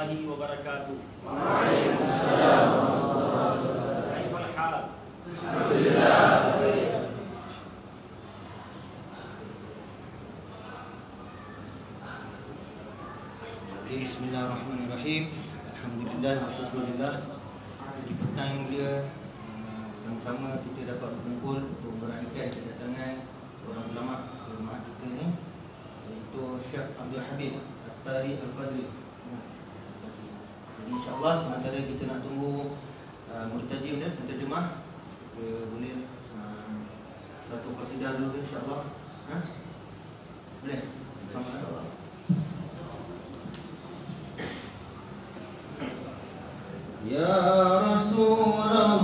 warahmatullahi wabarakatuh. Waalaikumsalam warahmatullahi wabarakatuh. Kaifal hal? Alhamdulillah. Bismillahirrahmanirrahim. Alhamdulillah wa syukurillah. Di petang yang mulia, sama-sama kita dapat berkumpul untuk meraihkan kedatangan seorang ulama jemaah kita ni, iaitu Syekh Abdul Habib At-Tari Al-Qadri. Jadi insya-Allah sementara kita nak tunggu murtajim dia, penterjemah, kita boleh satu qasidah dulu insya-Allah. Boleh? Sama-sama. Ya Rasulullah,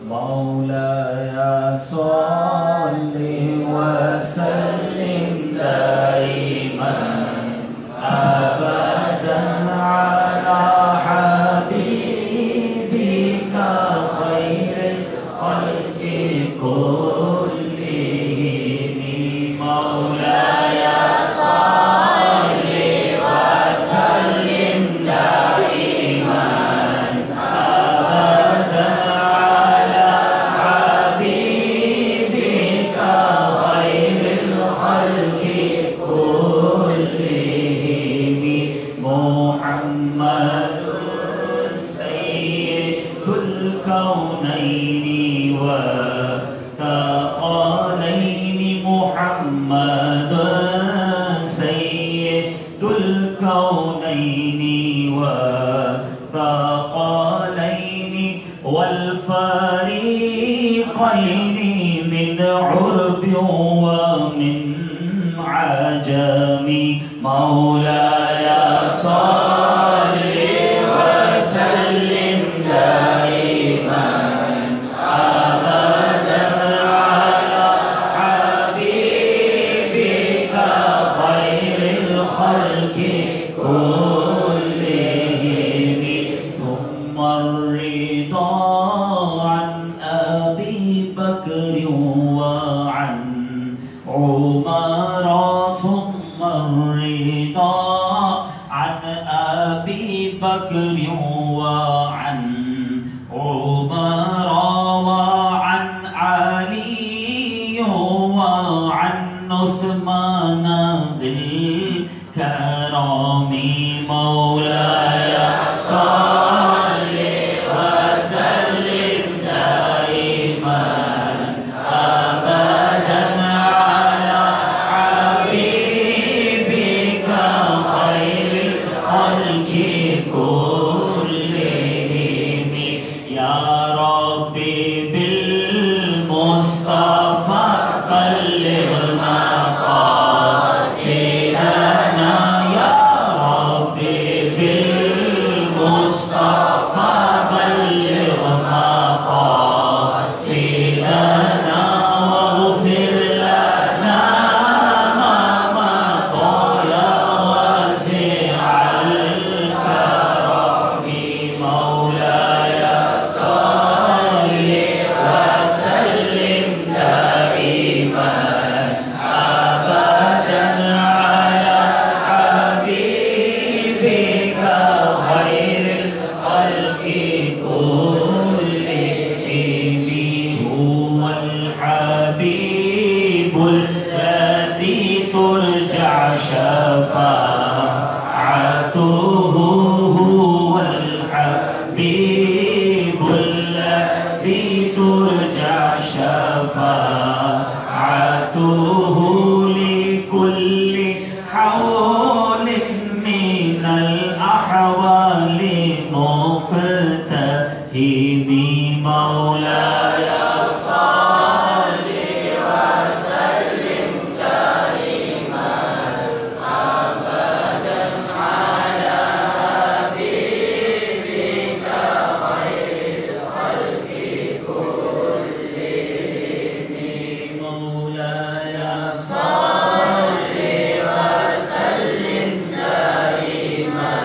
مولاي صل وسلم الكونين والثقلين محمد سيد الكونين والثقلين والفريقين من عرب ومن عجم مولاي صل وسلم دائما أبدا على حبيبك خير الخلق كلهم ثم الرضا عن أبي بكر وعن عمر ثم الرضا عن أبي بكر وعن عمر وعن علي وعن عثمان ذي الكرم مولاي صل وسلم دائما أبدا على حبيبك خير الخلق كلهم يا ربي بالمصطفى بلغ مقاصدنا يا ربي بالمصطفى بلغ مقاصدنا واغفر لنا ما مضى يا واسع الكرم مولاي صل وسلم دائما أبدا على حبيبك خير الخلق كلهم هو الحبيب الذي ترجع شفاعته هو الحبيب الذي ترجع شفاعته لكل حول من الأحوال مقتهم مولاي صل وسلم دائما أبدا على حبيبك خير الخلق كلهم مولاي صل وسلم دائما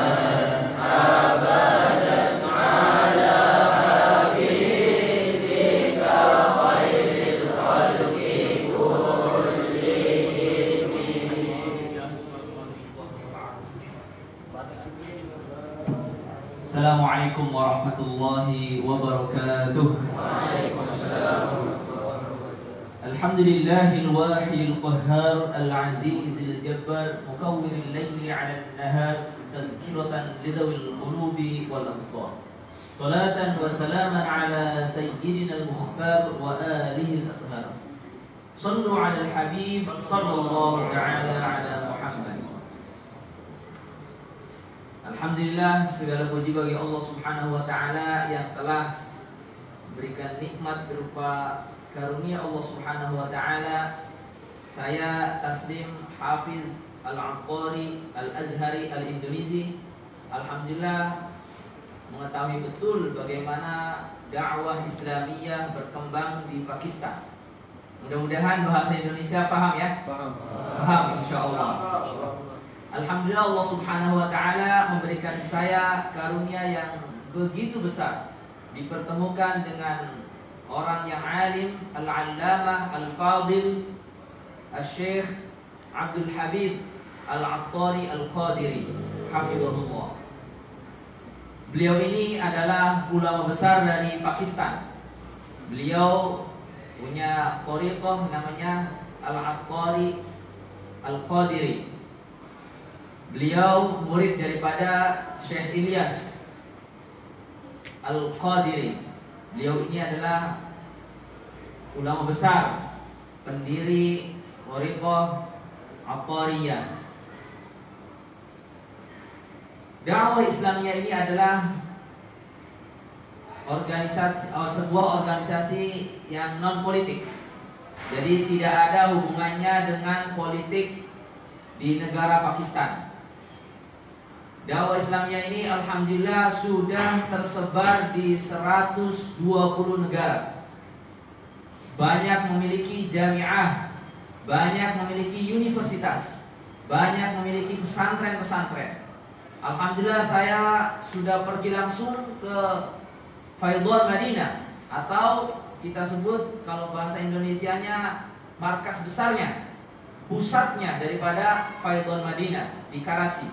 أبدا على حبيبك خير الخلق كلهم. Assalamualaikum warahmatullahi wabarakatuh. Alhamdulillahil wahidil qahhar al-azizil jabbar mukawwiril layli 'ala an-nahar tadhkiratan lidawil qulubi wal absar. Salatan wa salaman 'ala sayyidina al-mukhtar wa alihi al-athhar. Sallu 'ala al-habib sallallahu ta'ala 'ala Muhammad. Alhamdulillah, segala puji bagi Allah Subhanahu wa taala yang telah berikan nikmat berupa karunia Allah Subhanahu wa taala. Saya Taslim Hafiz Al-Aqari Al-Azhari Al-Indonesi, alhamdulillah mengetahui betul bagaimana dakwah Islamiyah berkembang di Pakistan. Mudah-mudahan bahasa Indonesia faham ya? Faham insyaallah. Alhamdulillah Allah Subhanahu wa taala memberikan saya karunia yang begitu besar, dipertemukan dengan orang yang alim, al-allamah, al-fadil, al-syekh Abdul Habib Al-Aqari Al-Qadiri hafizahullah. Beliau ini adalah ulama besar dari Pakistan. Beliau punya thariqah namanya Al-Aqari Al-Qadiri. Beliau murid daripada Syekh Ilyas Al-Qadiri Beliau ini adalah ulama besar, pendiri Thariqah Athariyah. Dakwah Islamiyah ini adalah sebuah organisasi yang non politik. Jadi tidak ada hubungannya dengan politik di negara Pakistan. Dakwah Islamiyah ini alhamdulillah sudah tersebar di 120 negara. Banyak memiliki jamiah, banyak memiliki universitas, banyak memiliki pesantren-pesantren. Alhamdulillah saya sudah pergi langsung ke Faidul Madinah, atau kita sebut kalau bahasa Indonesianya markas besarnya, pusatnya daripada Faidul Madinah di Karachi.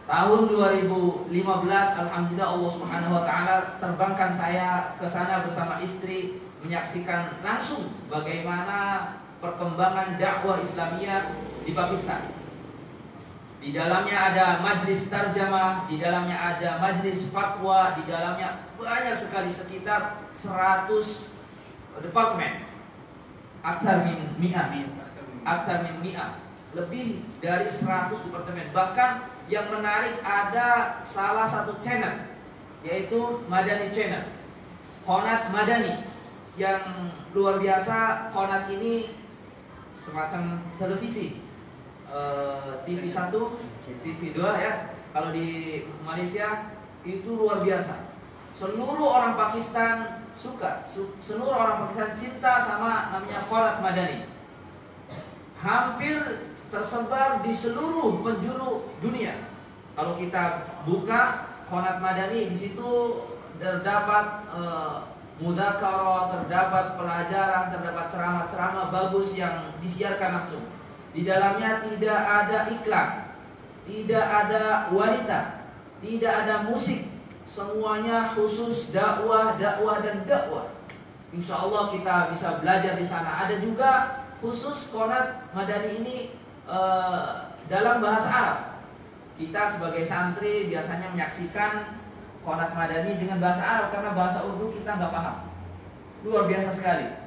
Tahun 2015 alhamdulillah Allah Subhanahu wa taala terbangkan saya ke sana bersama istri menyaksikan langsung bagaimana perkembangan dakwah Islamiyah di Pakistan. Di dalamnya ada majlis tarjamah, di dalamnya ada majlis fatwa, di dalamnya banyak sekali, sekitar 100 departemen. Akthar min mi'ah, lebih dari 100 departemen. Bahkan yang menarik ada salah satu channel, yaitu Madani Channel, Qanat Madani, yang luar biasa. Qanat ini semacam televisi, TV1, TV2 ya. Kalau di Malaysia itu luar biasa. Seluruh orang Pakistan suka, seluruh orang Pakistan cinta sama namanya Qanat Madani. Hampir tersebar di seluruh penjuru dunia. Kalau kita buka Qanat Madani, di situ terdapat mudzakarah, terdapat pelajaran, terdapat ceramah-ceramah bagus yang disiarkan langsung. Di dalamnya tidak ada iklan, tidak ada wanita, tidak ada musik. Semuanya khusus dakwah dan dakwah. Insya Allah kita bisa belajar di sana. Ada juga khusus Qanat Madani ini dalam bahasa Arab. Kita sebagai santri biasanya menyaksikan Qanat Madani dengan bahasa Arab karena bahasa Urdu kita nggak paham. Luar biasa sekali.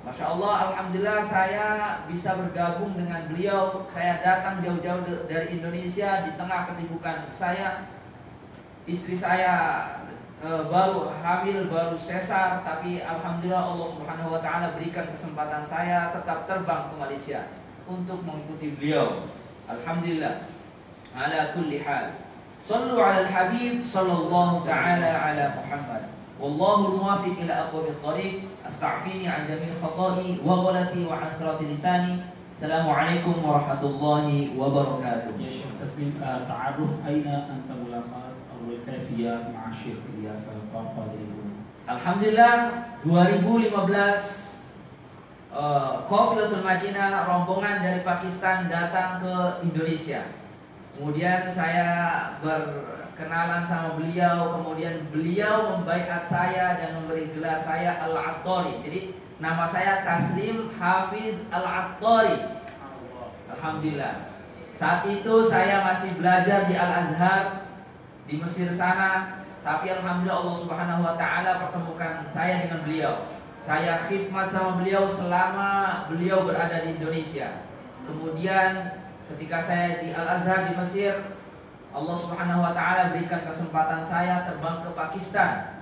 Masya Allah, alhamdulillah saya bisa bergabung dengan beliau. Saya datang jauh-jauh dari Indonesia di tengah kesibukan saya. Istri saya baru hamil, baru sesar, tapi alhamdulillah Allah Subhanahu wa taala berikan kesempatan saya tetap terbang ke Malaysia untuk mengikuti beliau. Alhamdulillah. Ala kulli hal. Sallu ala al-habib sallallahu ta'ala ala Muhammad. Wallahu muwaffiq ila aqwamit thariq. Astaghfiruni an jamil khata'i wa ghalati wa an sirati lisani. Assalamualaikum warahmatullahi wabarakatuh. Ya Syekh Tasbih, ta'aruf aina anta mulaqat aw al-kayfiyah ma'a Syekh Ilyas Al-Qadiri. Alhamdulillah 2015 Qafilatul Madinah, rombongan dari Pakistan datang ke Indonesia. Kemudian saya berkenalan sama beliau, kemudian beliau membaiat saya dan memberi gelar saya Al-Attari. Jadi nama saya Taslim Hafiz Al-Attari. Alhamdulillah. Saat itu saya masih belajar di Al-Azhar di Mesir sana, tapi alhamdulillah Allah Subhanahu wa taala pertemukan saya dengan beliau. Saya khidmat sama beliau selama beliau berada di Indonesia. Kemudian ketika saya di Al-Azhar di Mesir, Allah Subhanahu wa taala berikan kesempatan saya terbang ke Pakistan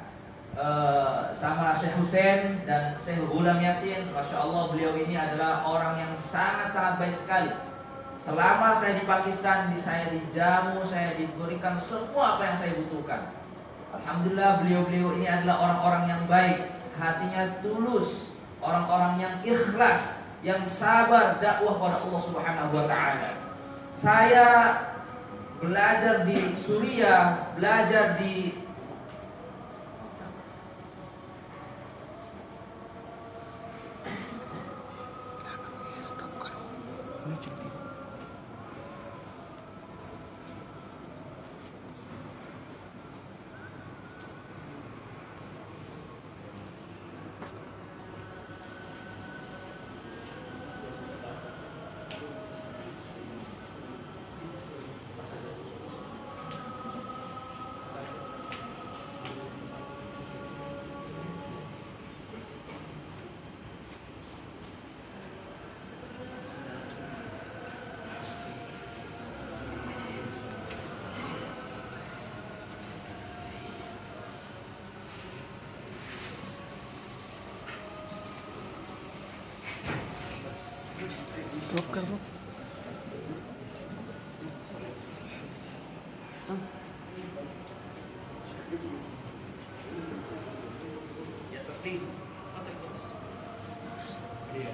sama Syekh Hussein dan Syekh Ghulam Yasin. Masya Allah, beliau ini adalah orang yang sangat-sangat baik sekali. Selama saya di Pakistan, saya dijamu, saya diberikan semua apa yang saya butuhkan. Alhamdulillah, beliau-beliau ini adalah orang-orang yang baik, hatinya tulus, orang-orang yang ikhlas, yang sabar dakwah pada Allah Subhanahu wa taala. Saya belajar di Suriah, belajar di Ya, taslim. Iya.